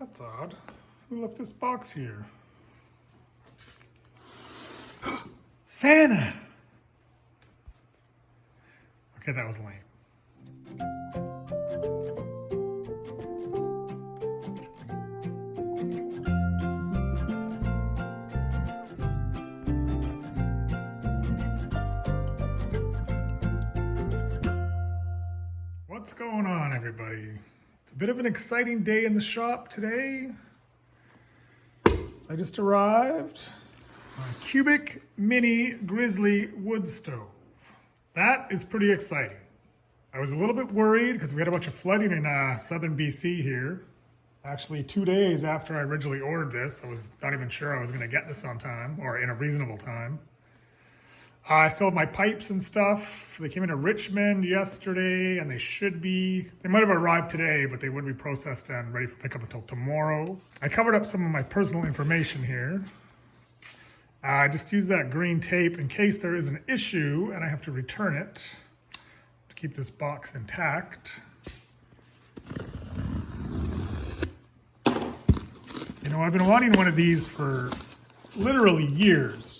That's odd. Who left this box here? Santa! Okay, that was lame. What's going on, everybody? It's a bit of an exciting day in the shop today. So I just arrived on a cubic mini grizzly wood stove. That is pretty exciting. I was a little bit worried because we had a bunch of flooding in southern BC here. Actually, 2 days after I originally ordered this, I was not even sure I was going to get this on time or in a reasonable time. I still have my pipes and stuff. They came into Richmond yesterday and they might have arrived today, but they wouldn't be processed and ready for pickup until tomorrow. I covered up some of my personal information here. I just used that green tape in case there is an issue and I have to return it to keep this box intact. You know, I've been wanting one of these for literally years.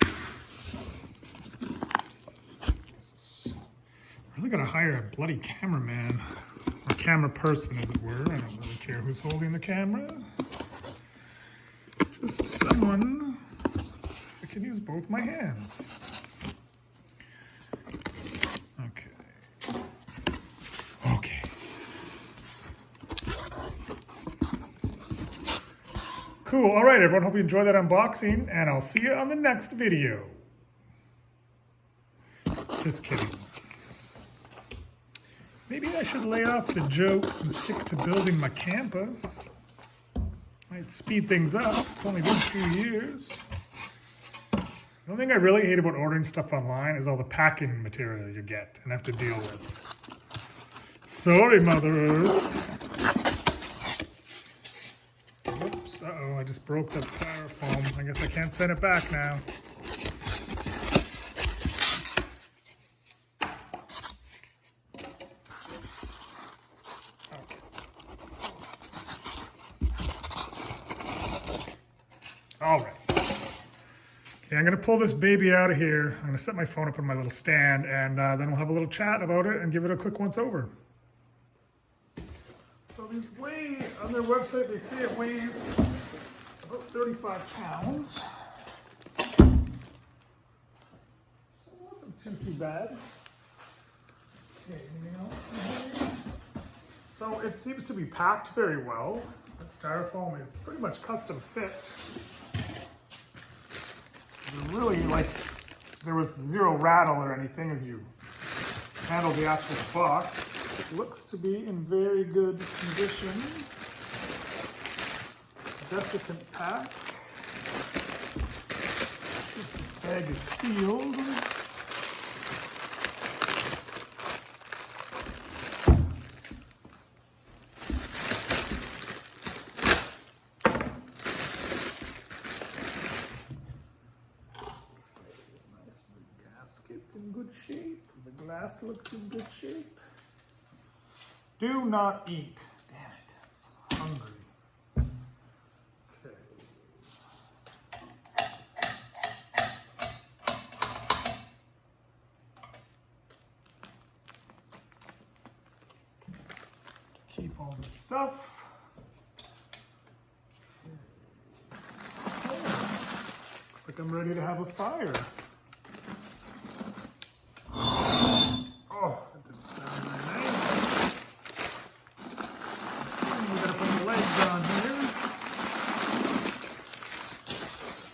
I'm really gonna hire a bloody cameraman, or camera person as it were. I don't really care who's holding the camera. Just someone that can use both my hands. Okay. Cool, all right everyone, hope you enjoyed that unboxing and I'll see you on the next video. Just kidding. Maybe I should lay off the jokes and stick to building my camper. Might speed things up. It's only been 2 years. The only thing I really hate about ordering stuff online is all the packing material you get and have to deal with. Sorry, Mother Earth. Whoops, uh-oh, I just broke that styrofoam. I guess I can't send it back now. All right. Okay, I'm gonna pull this baby out of here. I'm gonna set my phone up on my little stand and then we'll have a little chat about it and give it a quick once over. So these weigh, on their website, they say it weighs about 35 pounds. So it wasn't too bad. Okay, anything else? So it seems to be packed very well. That styrofoam is pretty much custom fit. Really, like, there was zero rattle or anything as you handle the actual box. It looks to be in very good condition. Desiccant pack. This bag is sealed. In good shape. The glass looks in good shape. Do not eat. Damn it, I'm hungry. Okay. Keep all the stuff. Okay. Looks like I'm ready to have a fire.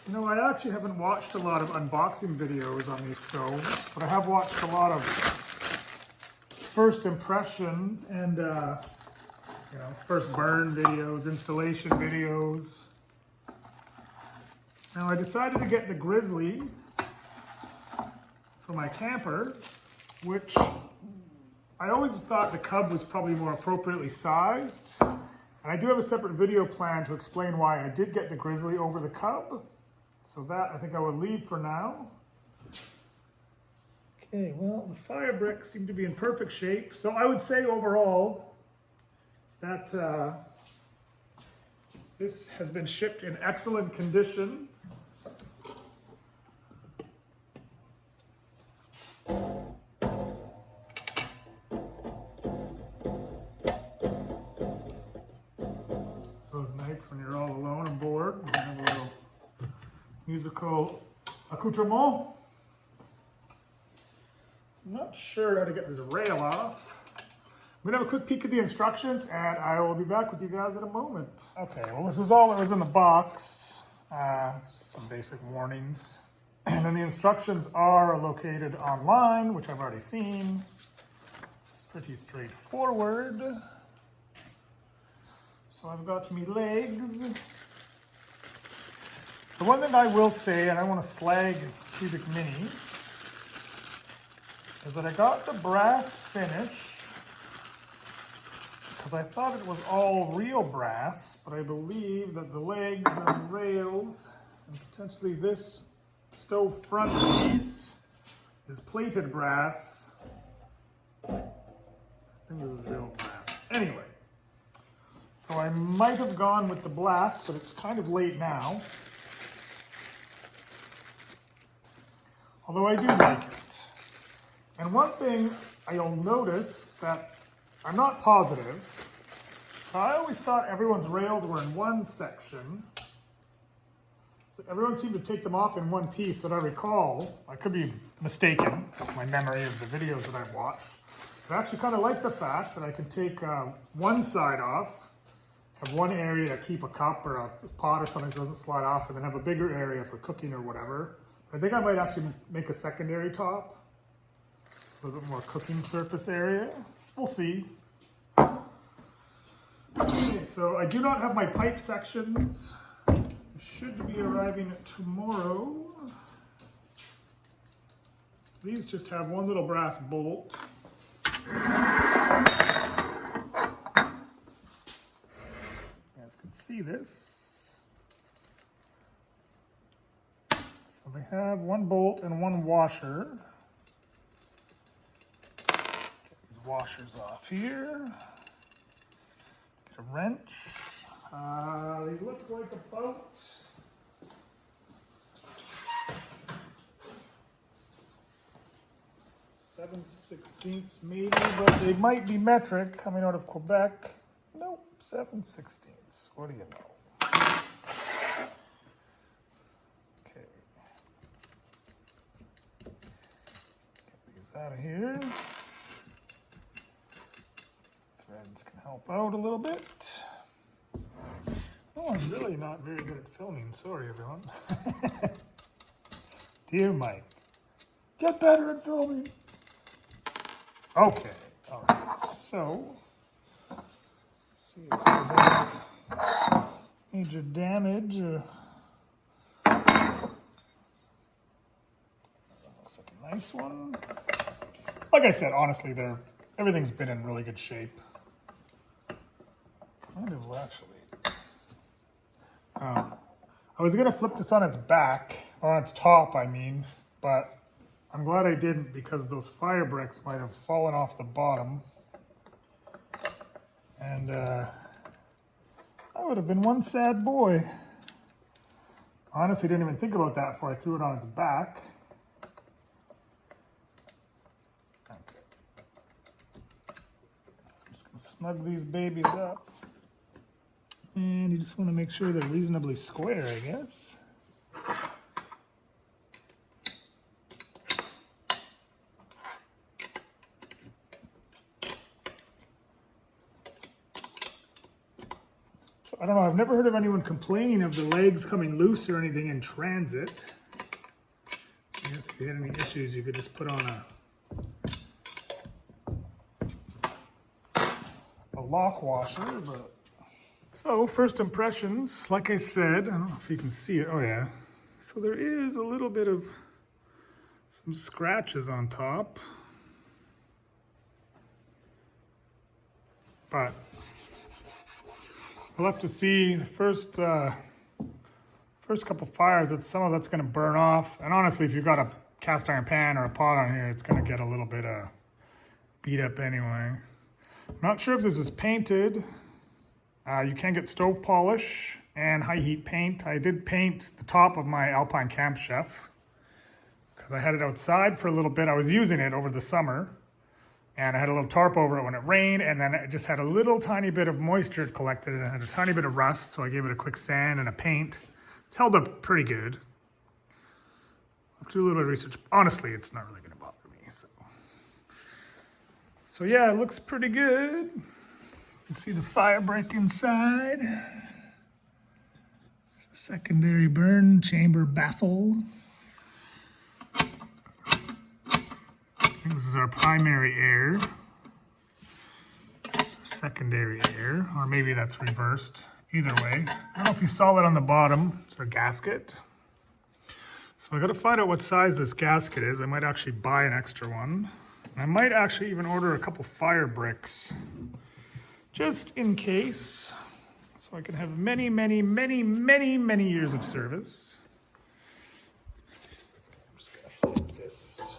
You know, I actually haven't watched a lot of unboxing videos on these stoves, but I have watched a lot of first impression and, first burn videos, installation videos. Now I decided to get the Grizzly for my camper, which I always thought the Cub was probably more appropriately sized. And I do have a separate video plan to explain why I did get the Grizzly over the Cub. So that I think I will leave for now. Okay, well, the fire bricks seem to be in perfect shape. So I would say overall that This has been shipped in excellent condition. Those nights when you're all alone and bored, you have a little musical accoutrement. I'm not sure how to get this rail off. I'm gonna have a quick peek at the instructions and I will be back with you guys in a moment. Okay, well this is all that was in the box. It's just some basic warnings. And then the instructions are located online, which I've already seen. It's pretty straightforward. So I've got me legs. The one thing I will say, and I want to slag Cubic Mini, is that I got the brass finish because I thought it was all real brass, but I believe that the legs and the rails and potentially this stove front piece is plated brass. I think this is real brass. Anyway, so I might have gone with the black, but it's kind of late now. Although I do like it. And one thing you'll notice that I'm not positive. I always thought everyone's rails were in one section. So everyone seemed to take them off in one piece that I recall. I could be mistaken with my memory of the videos that I've watched. But I actually kind of like the fact that I can take one side off, have one area to keep a cup or a pot or something so it doesn't slide off, and then have a bigger area for cooking or whatever. I think I might actually make a secondary top. A little bit more cooking surface area. We'll see. Okay, so I do not have my pipe sections. They should be arriving tomorrow. These just have one little brass bolt. You guys can see this. So they have one bolt and one washer. Washers off here. Get a wrench. They look like about 7/16 maybe, but they might be metric coming out of Quebec. Nope, 7/16. What do you know? Okay. Get these out of here. Threads can help out a little bit. Oh, I'm really not very good at filming. Sorry, everyone. Dear Mike, get better at filming. Okay, all right. So, let's see if there's any major damage. Looks like a nice one. Like I said, honestly, everything's been in really good shape. Kind of actually. I was gonna flip this on its back, or on its top, I mean, but I'm glad I didn't because those fire bricks might have fallen off the bottom. And I would have been one sad boy. Honestly, didn't even think about that before I threw it on its back. Okay. So I'm just gonna snug these babies up. And you just want to make sure they're reasonably square, I guess. So, I don't know, I've never heard of anyone complaining of the legs coming loose or anything in transit. I guess if you had any issues, you could just put on a lock washer, but... So, first impressions, like I said, I don't know if you can see it. Oh yeah. So there is a little bit of some scratches on top. But we'll have to see the first couple fires, some of that's going to burn off. And honestly, if you've got a cast iron pan or a pot on here, it's going to get a little bit beat up anyway. I'm not sure if this is painted. You can get stove polish and high heat paint. I did paint the top of my Alpine Camp Chef because I had it outside for a little bit. I was using it over the summer, and I had a little tarp over it when it rained, and then it just had a little tiny bit of moisture collected, and it had a tiny bit of rust, so I gave it a quick sand and a paint. It's held up pretty good. I'll do a little bit of research. Honestly, it's not really going to bother me. So yeah, it looks pretty good. You can see the fire brick inside. There's a secondary burn chamber baffle. I think this is our primary air. This is our secondary air, or maybe that's reversed. Either way, I don't know if you saw that on the bottom. It's our gasket. So I got to find out what size this gasket is. I might actually buy an extra one. I might actually even order a couple fire bricks, just in case, so I can have many, many, many, many, many years of service. I'm just gonna flip this.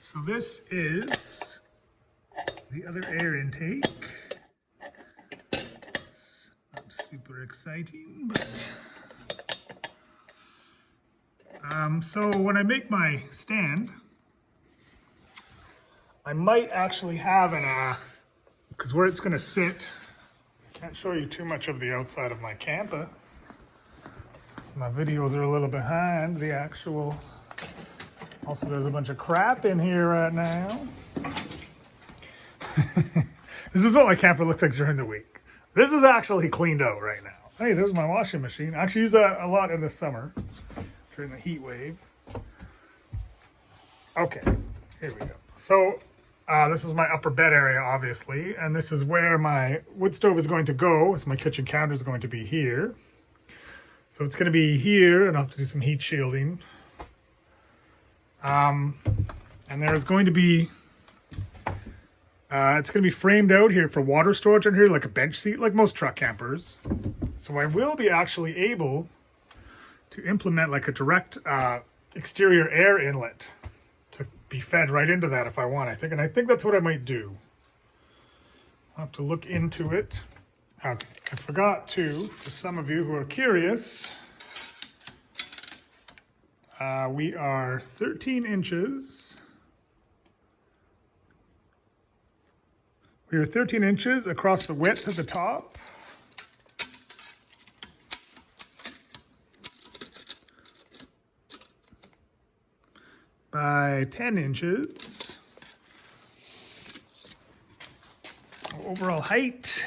So this is the other air intake. It's not super exciting, but so when I make my stand, I might actually have because where it's going to sit, I can't show you too much of the outside of my camper, so my videos are a little behind the actual. Also, there's a bunch of crap in here right now. This is what my camper looks like during the week. This is actually cleaned out right now. Hey, there's my washing machine. I actually use that a lot in the summer during the heat wave. Okay, here we go. So this is my upper bed area, obviously, and this is where my wood stove is going to go. So my kitchen counter is going to be here. So it's going to be here, and I'll have to do some heat shielding. And there's going to be, it's going to be framed out here for water storage in here, like a bench seat, like most truck campers. So I will be actually able to implement like a direct exterior air inlet to be fed right into that if I want, I think. And I think that's what I might do. I'll have to look into it. Okay, I forgot to, for some of you who are curious, we are 13 inches. We are 13 inches across the width at the top. By 10 inches. Overall height,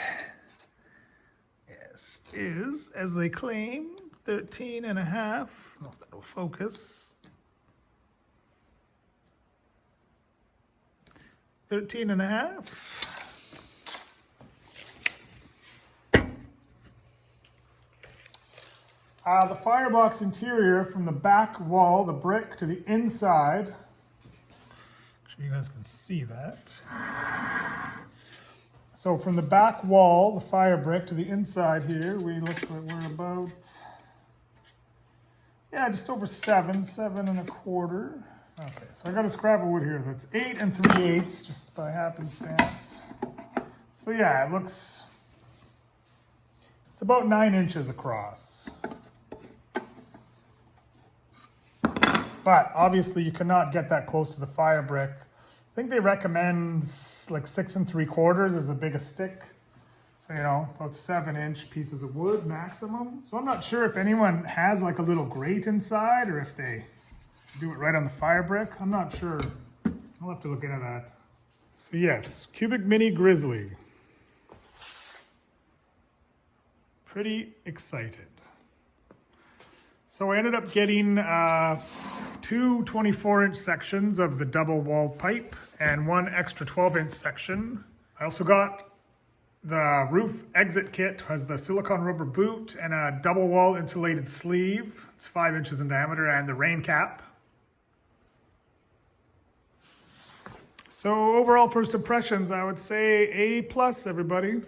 yes, is, as they claim, 13 and a half. I don't know if that'll focus. 13 and a half. The firebox interior from the back wall, the brick, to the inside. Make sure you guys can see that. So from the back wall, the fire brick, to the inside here, we look like we're about, yeah, just over 7 and a quarter. Okay, so I got a scrap of wood here that's 8 3/8, just by happenstance. So yeah, it looks, it's about 9 inches across. But obviously you cannot get that close to the fire brick. I think they recommend like 6 3/4 is the biggest stick. So, you know, about 7-inch pieces of wood maximum. So I'm not sure if anyone has like a little grate inside or if they do it right on the fire brick. I'm not sure. I'll have to look into that. So yes, Cubic Mini Grizzly. Pretty excited. So I ended up getting 2 24-inch sections of the double-walled pipe and 1 extra 12-inch section. I also got the roof exit kit, has the silicone rubber boot and a double-wall insulated sleeve. It's 5 inches in diameter, and the rain cap. So overall first impressions, I would say A+, everybody.